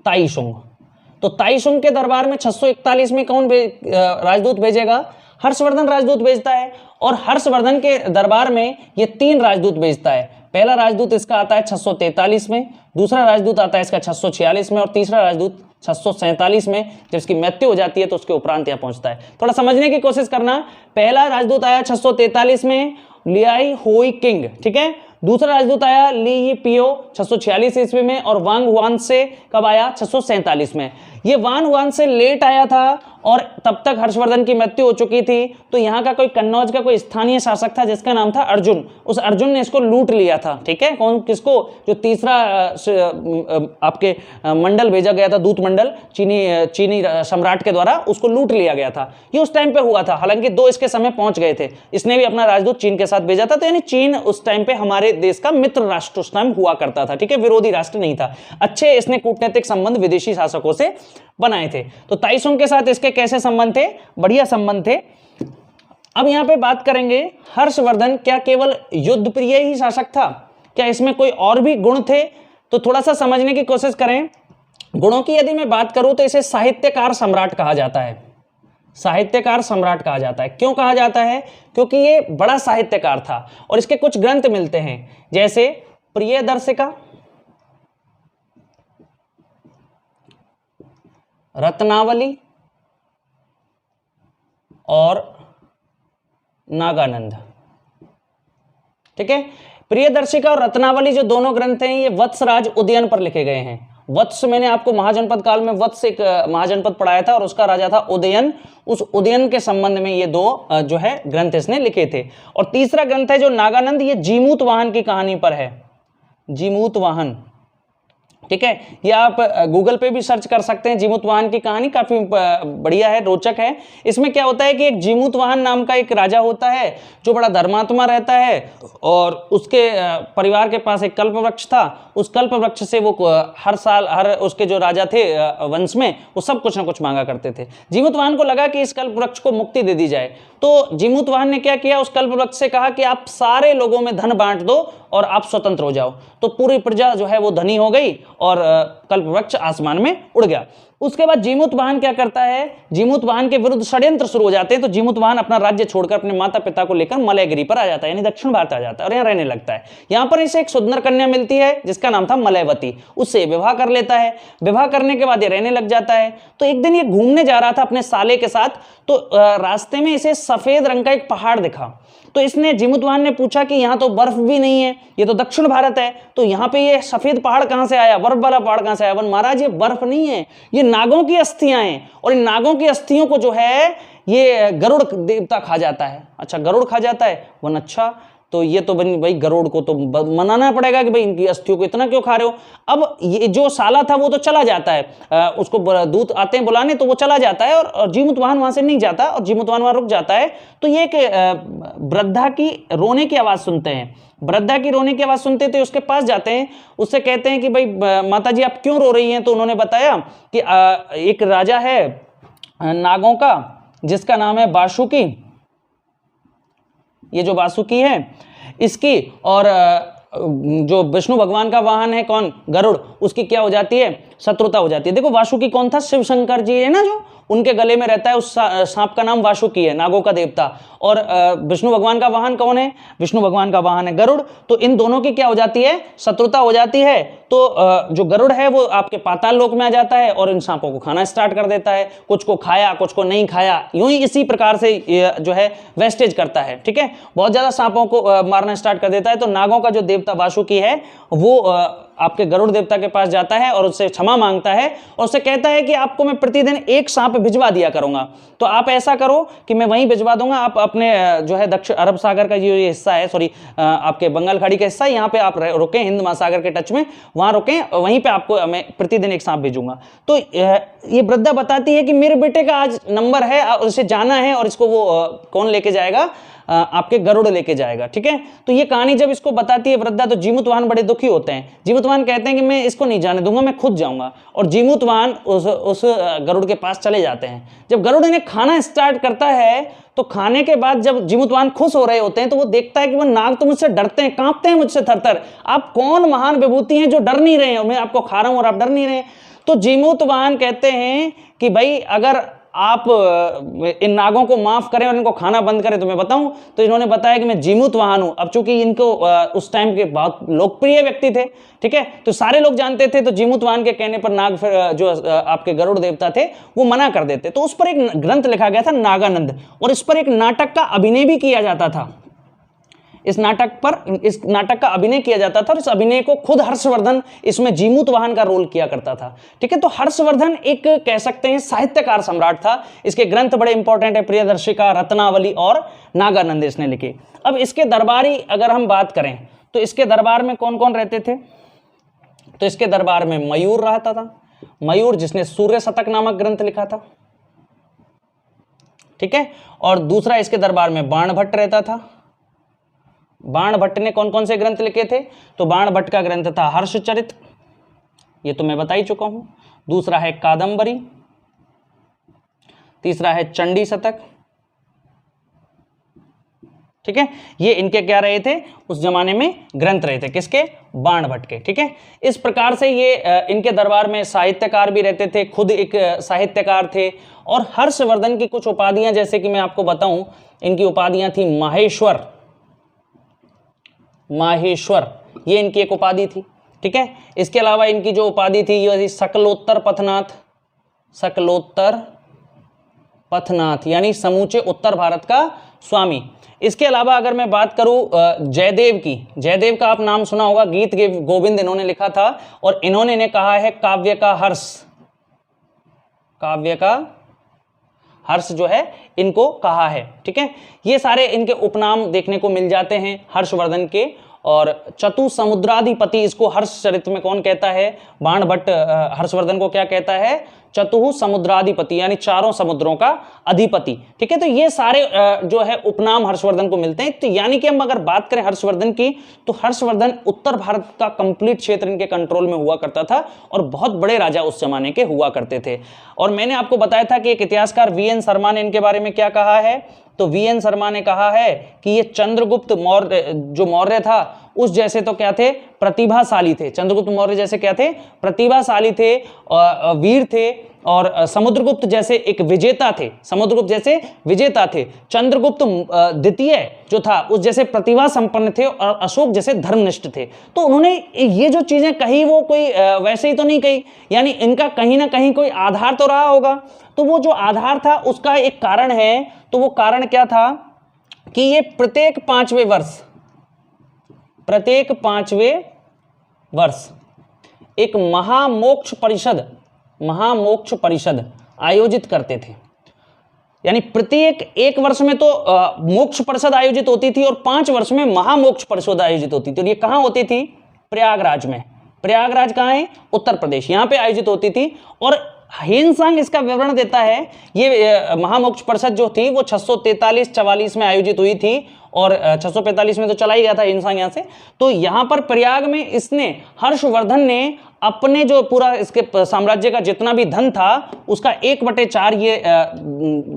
ताइशुंग। तो ताइशुंग के दरबार में 641 में कौन राजदूत भेजेगा? हर्षवर्धन राजदूत भेजता है। और हर्षवर्धन के दरबार में ये 3 राजदूत भेजता है। पहला राजदूत इसका आता है 643 में, दूसरा राजदूत आता है इसका 646 में, और तीसरा राजदूत 647 में। जब इसकी मृत्यु हो जाती है तो उसके उपरांत यहाँ पहुंचता है। थोड़ा समझने की कोशिश करना। पहला राजदूत आया 643 में, लियाई होई किंग। ठीक है, दूसरा राजदूत आया ली पियो 646 ईस्वी में, और वांग हुआन से कब आया? 647 में। ये वान हुआन से लेट आया था, और तब तक हर्षवर्धन की मृत्यु हो चुकी थी। तो यहाँ का कोई कन्नौज का कोई स्थानीय शासक था जिसका नाम था अर्जुन। उस अर्जुन ने इसको लूट लिया था। ठीक है, कौन? किसको? जो तीसरा आपके मंडल भेजा गया था, दूत मंडल चीनी सम्राट के द्वारा, उसको लूट लिया गया था। ये उस टाइम पे हुआ था। हालांकि 2 इसके समय पहुंच गए थे। इसने भी अपना राजदूत चीन के साथ भेजा था। तो यानी चीन उस टाइम पे हमारे देश का मित्र राष्ट्र उस टाइम हुआ करता था। ठीक है, विरोधी राष्ट्र नहीं था। अच्छे इसने कूटनीतिक संबंध विदेशी शासकों से बनाए थे। तो ताइशुंग के साथ इसके कैसे संबंध थे? बढ़िया संबंध थे। अब यहां पे बात करेंगे, हर्षवर्धन क्या केवल युद्ध प्रिय ही शासक था? क्या इसमें कोई और भी गुण थे? तो थोड़ा सा समझने की कोशिश करें। गुणों की यदि मैं बात करूं तो इसे साहित्यकार सम्राट कहा जाता है। साहित्यकार सम्राट कहा जाता है। क्यों कहा जाता है? क्योंकि ये बड़ा साहित्यकार था, और इसके कुछ ग्रंथ मिलते हैं, जैसे प्रियदर्शिका, रत्नावली और नागानंद। ठीक है, प्रियदर्शिका और रत्नावली जो दोनों ग्रंथ हैं ये वत्सराज उदयन पर लिखे गए हैं। वत्स मैंने आपको महाजनपद काल में वत्स एक महाजनपद पढ़ाया था और उसका राजा था उदयन। उस उदयन के संबंध में ये दो जो है ग्रंथ इसने लिखे थे। और तीसरा ग्रंथ है जो नागानंद, ये जीमूत वाहन की कहानी पर है, जीमूत वाहन। ठीक है, ये आप गूगल पे भी सर्च कर सकते हैं। जीमूत वाहन की कहानी काफी बढ़िया है, रोचक है। इसमें क्या होता है कि एक जीमूत वाहन नाम का एक राजा होता है जो बड़ा धर्मात्मा रहता है और उसके परिवार के पास एक कल्प वृक्ष था। उस कल्प वृक्ष से वो हर साल हर उसके जो राजा थे वंश में, वो सब कुछ ना कुछ मांगा करते थे। जीमूत वाहन को लगा कि इस कल्प वृक्ष को मुक्ति दे दी जाए, तो जीमूत वाहन ने क्या किया, उस कल्प वृक्ष से कहा कि आप सारे लोगों में धन बांट दो और आप स्वतंत्र हो जाओ। तो पूरी प्रजा जो है वो धनी हो गई और कल्प वृक्ष आसमान में उड़ गया। उसके बाद जीमूत वाहन क्या करता है, जीमूत वाहन के विरुद्ध षड्यंत्र शुरू हो जाते हैं। तो जीमूत वाहन अपना राज्य छोड़कर अपने माता पिता को लेकर मलयगिरी पर आ जाता है, यानी दक्षिण भारत आ जाता है और यहाँ रहने लगता है। यहाँ पर इसे एक सुंदर कन्या मिलती है जिसका नाम था मलयवती, उससे विवाह कर लेता है। विवाह करने के बाद ये रहने लग जाता है। तो एक दिन ये घूमने जा रहा था अपने साले के साथ, तो रास्ते में इसे सफेद रंग का एक पहाड़ दिखा। तो इसने जीमूत वाहन ने पूछा कि यहाँ तो बर्फ भी नहीं है, ये तो दक्षिण भारत है, तो यहाँ पे ये सफेद पहाड़ कहाँ से आया, बर्फ वाला पहाड़ कहाँ से आया। वन महाराज ये बर्फ नहीं है, ये नागों की अस्थियां हैं और इन नागों की अस्थियों को जो है ये गरुड़ देवता खा जाता है। अच्छा, गरुड़ खा जाता है। वन अच्छा, तो ये तो भाई गरुड़ को तो मनाना पड़ेगा कि भाई इनकी अस्थियों को इतना क्यों खा रहे हो। अब ये जो साला था वो तो चला जाता है, उसको दूत आते हैं बुलाने, तो वो चला जाता है और जीमूत वाहन वहां से नहीं जाता और जीमूत वाहन वहां रुक जाता है। तो ये एक वृद्धा की रोने की आवाज सुनते हैं। वृद्धा की रोने की आवाज सुनते थे, उसके पास जाते हैं, उससे कहते हैं कि भाई माता जी आप क्यों रो रही हैं। तो उन्होंने बताया कि एक राजा है नागों का जिसका नाम है वासुकी, ये जो वासुकी है इसकी, और जो विष्णु भगवान का वाहन है कौन, गरुड़, उसकी क्या हो जाती है, शत्रुता हो जाती है। देखो वासुकी कौन था, शिव शंकर जी है ना, जो उनके गले में रहता है, उस सांप का नाम वासुकी है, नागों का देवता। और विष्णु भगवान का वाहन कौन है, विष्णु भगवान का वाहन है गरुड़। तो इन दोनों की क्या हो जाती है, शत्रुता हो जाती है। तो जो गरुड़ है वो आपके पाताल लोक में आ जाता है और इन सांपों को खाना स्टार्ट कर देता है। कुछ को खाया, कुछ को नहीं खाया, यूं ही इसी प्रकार से जो है वेस्टेज करता है। ठीक है, बहुत ज्यादा सांपों को मारना स्टार्ट कर देता है। तो नागों का जो देवता वासुकी है वो आपके गरुड़ देवता के पास जाता है और उससे क्षमा मांगता है और उससे कहता है कि आपको मैं प्रतिदिन एक सांप भिजवा दिया करूंगा, तो आप ऐसा करो कि मैं वहीं भिजवा दूंगा। आप अपने जो है दक्षिण अरब सागर का ये हिस्सा है, सॉरी आपके बंगाल खाड़ी का हिस्सा है, यहाँ पे आप रुकें, हिंद महासागर के टच में, वहां रुकें, वहीं पे आपको मैं प्रतिदिन एक सांप भेजूंगा। तो ये वृद्धा बताती है कि मेरे बेटे का आज नंबर है, उसे जाना है और इसको वो कौन लेके जाएगा, आपके गरुड़ लेके जाएगा। ठीक है, तो ये कहानी जब इसको बताती है वृद्धा, तो जीमूत वाहन बड़े दुखी होते हैं। जीमूत वाहन कहते हैं कि मैं इसको नहीं जाने दूंगा, मैं खुद जाऊंगा। और जीमूत वाहन उस गरुड़ के पास चले जाते हैं। जब गरुड़ इन्हें खाना स्टार्ट करता है, तो खाने के बाद जब जीमूत वाहन खुश हो रहे होते हैं, तो वो देखता है कि वो नाग तो मुझसे डरते हैं, कांपते हैं मुझसे थरथर। आप कौन महान विभूति हैं जो डर नहीं रहे हैं, मैं आपको खा रहा हूं और आप डर नहीं रहे। तो जीमूत वाहन कहते हैं कि भाई अगर आप इन नागों को माफ करें और इनको खाना बंद करें तो मैं बताऊं। तो इन्होंने बताया कि मैं जीमूत वाहन हूं। अब चूंकि इनको उस टाइम के बहुत लोकप्रिय व्यक्ति थे, ठीक है, तो सारे लोग जानते थे। तो जीमूत वाहन के कहने पर नाग फिर जो आपके गरुड़ देवता थे वो मना कर देते। तो उस पर एक ग्रंथ लिखा गया था नागानंद, और इस पर एक नाटक का अभिनय भी किया जाता था। इस नाटक का अभिनय किया जाता था और इस अभिनय को खुद हर्षवर्धन इसमें जीमूत वाहन का रोल किया करता था। ठीक है, तो हर्षवर्धन एक कह सकते हैं साहित्यकार सम्राट था। इसके ग्रंथ बड़े इंपॉर्टेंट है, प्रियदर्शिका, रत्नावली और नागानंद इसने लिखे। अब इसके दरबारी अगर हम बात करें तो इसके दरबार में कौन कौन रहते थे, तो इसके दरबार में मयूर रहता था। मयूर जिसने सूर्य शतक नामक ग्रंथ लिखा था। ठीक है, और दूसरा इसके दरबार में बाणभट्ट रहता था। बाणभट्ट ने कौन कौन से ग्रंथ लिखे थे, तो बाणभट्ट का ग्रंथ था हर्षचरित, ये तो मैं बता ही चुका हूं। दूसरा है कादंबरी, तीसरा है चंडी शतक। ठीक है, ये इनके क्या रहे थे, उस जमाने में ग्रंथ रहे थे, किसके, बाणभट्ट के। ठीक है, इस प्रकार से ये इनके दरबार में साहित्यकार भी रहते थे, खुद एक साहित्यकार थे। और हर्षवर्धन की कुछ उपाधियां, जैसे कि मैं आपको बताऊं, इनकी उपाधियां थी माहेश्वर, माहेश्वर ये इनकी एक उपाधि थी। ठीक है, इसके अलावा इनकी जो उपाधि थी ये सकलोत्तर पथनाथ, सकलोत्तर पथनाथ, यानी समूचे उत्तर भारत का स्वामी। इसके अलावा अगर मैं बात करूं जयदेव की, जयदेव का आप नाम सुना होगा, गीत गोविंद इन्होंने लिखा था और इन्होंने ने कहा है काव्य का हर्ष, काव्य का हर्ष जो है इनको कहा है। ठीक है, ये सारे इनके उपनाम देखने को मिल जाते हैं हर्षवर्धन के। और चतु समुद्राधिपति, इसको हर्ष चरित्र में कौन कहता है, बाण भट्ट हर्षवर्धन को क्या कहता है, चतुः समुद्राधिपति, यानी चारों समुद्रों का अधिपति। ठीक है, तो ये सारे जो है उपनाम हर्षवर्धन को मिलते हैं। तो यानी कि हम अगर बात करें हर्षवर्धन की, तो हर्षवर्धन उत्तर भारत का कंप्लीट क्षेत्र इनके कंट्रोल में हुआ करता था और बहुत बड़े राजा उस जमाने के हुआ करते थे। और मैंने आपको बताया था कि एक इतिहासकार वीएन शर्मा ने इनके बारे में क्या कहा है, तो वीएन शर्मा ने कहा है कि ये चंद्रगुप्त मौर्य जो मौर्य था उस जैसे तो क्या थे, प्रतिभाशाली थे। चंद्रगुप्त मौर्य जैसे क्या थे, प्रतिभाशाली थे, वीर थे, और समुद्रगुप्त जैसे एक विजेता थे, समुद्रगुप्त जैसे विजेता थे। चंद्रगुप्त द्वितीय जो था उस जैसे प्रतिभा संपन्न थे और अशोक जैसे धर्मनिष्ठ थे। तो उन्होंने ये जो चीजें कही वो कोई वैसे ही तो नहीं कही, यानी इनका कहीं ना कहीं कोई आधार तो रहा होगा। तो वो जो आधार था उसका एक कारण है, तो वो कारण क्या था कि ये प्रत्येक पांचवें वर्ष एक महामोक्ष परिषद आयोजित करते थे। यानी प्रत्येक एक वर्ष में तो मोक्ष परिषद आयोजित होती थी और 5 वर्ष में महामोक्ष परिषद आयोजित होती थी। और ये कहां होती थी, प्रयागराज में। प्रयागराज कहां है, उत्तर प्रदेश, यहां पे आयोजित होती थी। और ह्वेनसांग इसका विवरण देता है, ये महामोक्ष परिषद जो थी वो 643-44 में आयोजित हुई थी और 645 में तो चला ही गया था ह्वेनसांग यहाँ से। तो यहाँ पर प्रयाग में इसने, हर्षवर्धन ने अपने जो पूरा इसके साम्राज्य का जितना भी धन था उसका 1/4 ये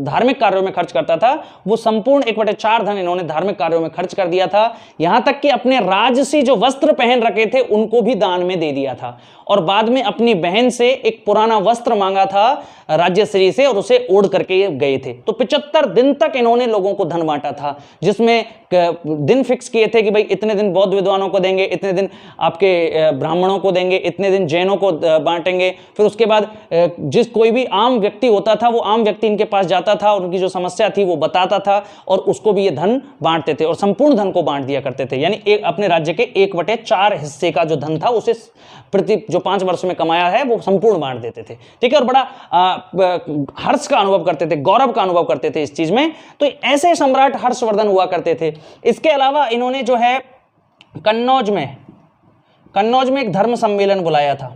धार्मिक कार्यों में खर्च करता था। वो संपूर्ण 1/4 धन इन्होंने धार्मिक कार्यों में खर्च कर दिया था। यहाँ तक कि अपने राजसी जो वस्त्र पहन रखे थे उनको भी दान में दे दिया था। और बाद में अपनी बहन से एक पुराना वस्त्र मांगा था राज्यश्री से और उसे ओढ़ करके गए थे। तो 75 दिन तक इन्होंने लोगों को धन बांटा था, जिसमें दिन फिक्स किए थे कि भाई इतने दिन बौद्ध विद्वानों को देंगे, इतने दिन आपके ब्राह्मणों को देंगे, इतने दिन जैनों को बांटेंगे। फिर उसके बाद जिस कोई भी आम व्यक्ति होता था वो आम व्यक्ति इनके पास जाता था, उनकी जो समस्या थी वो बताता था और उसको भी ये धन बांटते थे और संपूर्ण धन को बांट दिया करते थे। यानी अपने राज्य के 1/4 हिस्से का जो धन था उसे प्रति जो 5 वर्ष में कमाया है वो संपूर्ण बांट देते थे। ठीक है, और बड़ा हर्ष का अनुभव करते थे, गौरव का अनुभव करते थे इस चीज में। तो ऐसे सम्राट हर्षवर्धन हुआ करते थे। इसके अलावा इन्होंने जो है कन्नौज में एक धर्म सम्मेलन बुलाया था।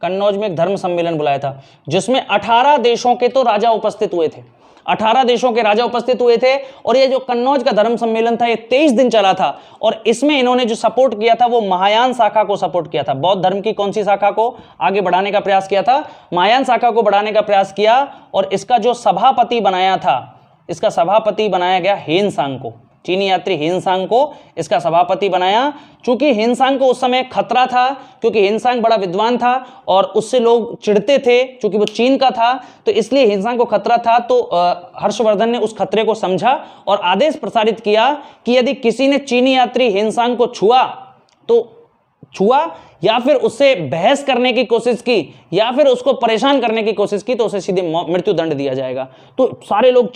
कन्नौज में एक धर्म सम्मेलन बुलाया था जिसमें 18 देशों के तो राजा उपस्थित हुए थे, 18 देशों के राजा उपस्थित हुए थे। और ये जो कन्नौज का धर्म सम्मेलन था ये 23 दिन चला था और इसमें इन्होंने जो सपोर्ट किया था वो महायान शाखा को सपोर्ट किया था। बौद्ध धर्म की कौन सी शाखा को आगे बढ़ाने का प्रयास किया था, महायान शाखा को बढ़ाने का प्रयास किया। और इसका जो सभापति बनाया था, इसका सभापति बनाया गया ह्वेनसांग को, चीनी यात्री ह्वेनसांग को इसका सभापति बनाया। चूंकि ह्वेनसांग को उस समय खतरा था, क्योंकि ह्वेनसांग बड़ा विद्वान था और उससे लोग चिढ़ते थे, क्योंकि वो चीन का था, तो इसलिए ह्वेनसांग को खतरा था। तो हर्षवर्धन ने उस खतरे को समझा और आदेश प्रसारित किया कि यदि किसी ने चीनी यात्री ह्वेनसांग को छुआ या फिर उससे बहस करने की कोशिश की या फिर उसको परेशान करने की कोशिश की तो उसे सीधे मृत्यु दंड दिया जाएगा। तो सारे लोग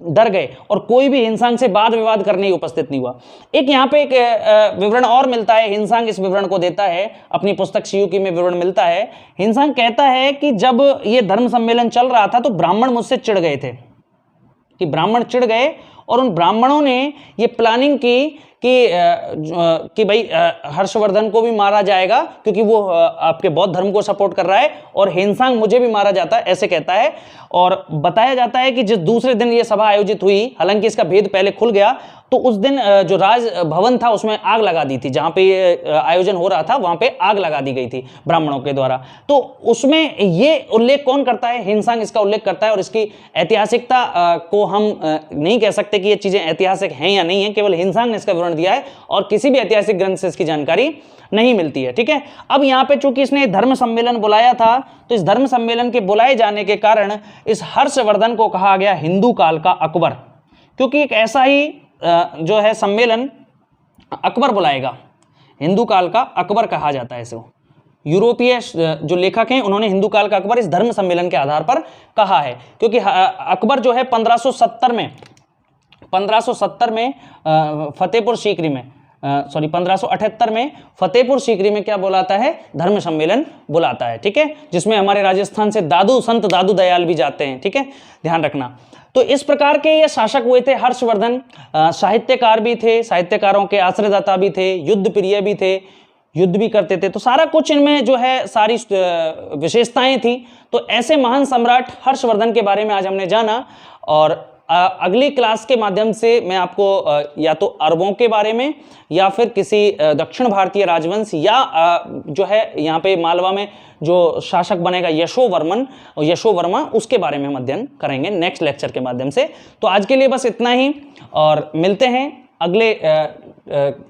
डर गए और कोई भी ह्वेनसांग से वाद विवाद करने उपस्थित नहीं हुआ। एक यहाँ पे एक विवरण और मिलता है, ह्वेनसांग इस विवरण को देता है, अपनी पुस्तक शियुकी में विवरण मिलता है। ह्वेनसांग कहता है कि जब ये धर्म सम्मेलन चल रहा था तो ब्राह्मण मुझसे चिढ़ गए थे, कि ब्राह्मण चिढ़ गए और उन ब्राह्मणों ने ये प्लानिंग की कि भाई हर्षवर्धन को भी मारा जाएगा क्योंकि वो आपके बौद्ध धर्म को सपोर्ट कर रहा है और ह्वेनसांग मुझे भी मारा जाता है, ऐसे कहता है। और बताया जाता है कि जिस दूसरे दिन ये सभा आयोजित हुई, हालांकि इसका भेद पहले खुल गया, तो उस दिन जो राज भवन था उसमें आग लगा दी थी, जहां पे ये आयोजन हो रहा था वहां पे आग लगा दी गई थी ब्राह्मणों के द्वारा। तो उसमें ये उल्लेख कौन करता है, ह्वेनसांग इसका उल्लेख करता है। और इसकी ऐतिहासिकता को हम नहीं कह सकते कि ये चीजें ऐतिहासिक हैं या नहीं है, केवल ह्वेनसांग ने इसका विवरण दिया है और किसी भी ऐतिहासिक ग्रंथ से इसकी जानकारी नहीं मिलती है। ठीक है, अब यहाँ पे चूंकि इसने धर्म सम्मेलन बुलाया था तो इस धर्म सम्मेलन के बुलाए जाने के कारण इस हर्षवर्धन को कहा गया हिंदू काल का अकबर, क्योंकि एक ऐसा ही जो है सम्मेलन अकबर बुलाएगा, हिंदू काल का अकबर कहा जाता है इसको। यूरोपीय जो लेखक हैं उन्होंने हिंदू काल का अकबर इस धर्म सम्मेलन के आधार पर कहा है, क्योंकि अकबर जो है 1570 में फतेहपुर सीकरी में 1578 में फतेहपुर सीकरी में क्या बुलाता है, धर्म सम्मेलन बुलाता है, ठीक है, जिसमें हमारे राजस्थान से संत दादू दयाल भी जाते हैं, ठीक है, ध्यान रखना। तो इस प्रकार के ये शासक हुए थे हर्षवर्धन। साहित्यकार भी थे, साहित्यकारों के आश्रयदाता भी थे, युद्ध प्रिय भी थे, युद्ध भी करते थे, तो सारा कुछ इनमें जो है सारी विशेषताएं थी। तो ऐसे महान सम्राट हर्षवर्धन के बारे में आज हमने जाना, और अगली क्लास के माध्यम से मैं आपको या तो अरबों के बारे में या फिर किसी दक्षिण भारतीय राजवंश या जो है यहाँ पे मालवा में जो शासक बनेगा यशोवर्मा, उसके बारे में हम अध्ययन करेंगे नेक्स्ट लेक्चर के माध्यम से। तो आज के लिए बस इतना ही, और मिलते हैं अगले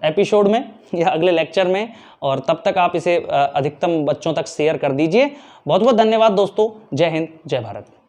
एपिसोड में या अगले लेक्चर में, और तब तक आप इसे अधिकतम बच्चों तक शेयर कर दीजिए। बहुत बहुत धन्यवाद दोस्तों। जय हिंद, जय भारत।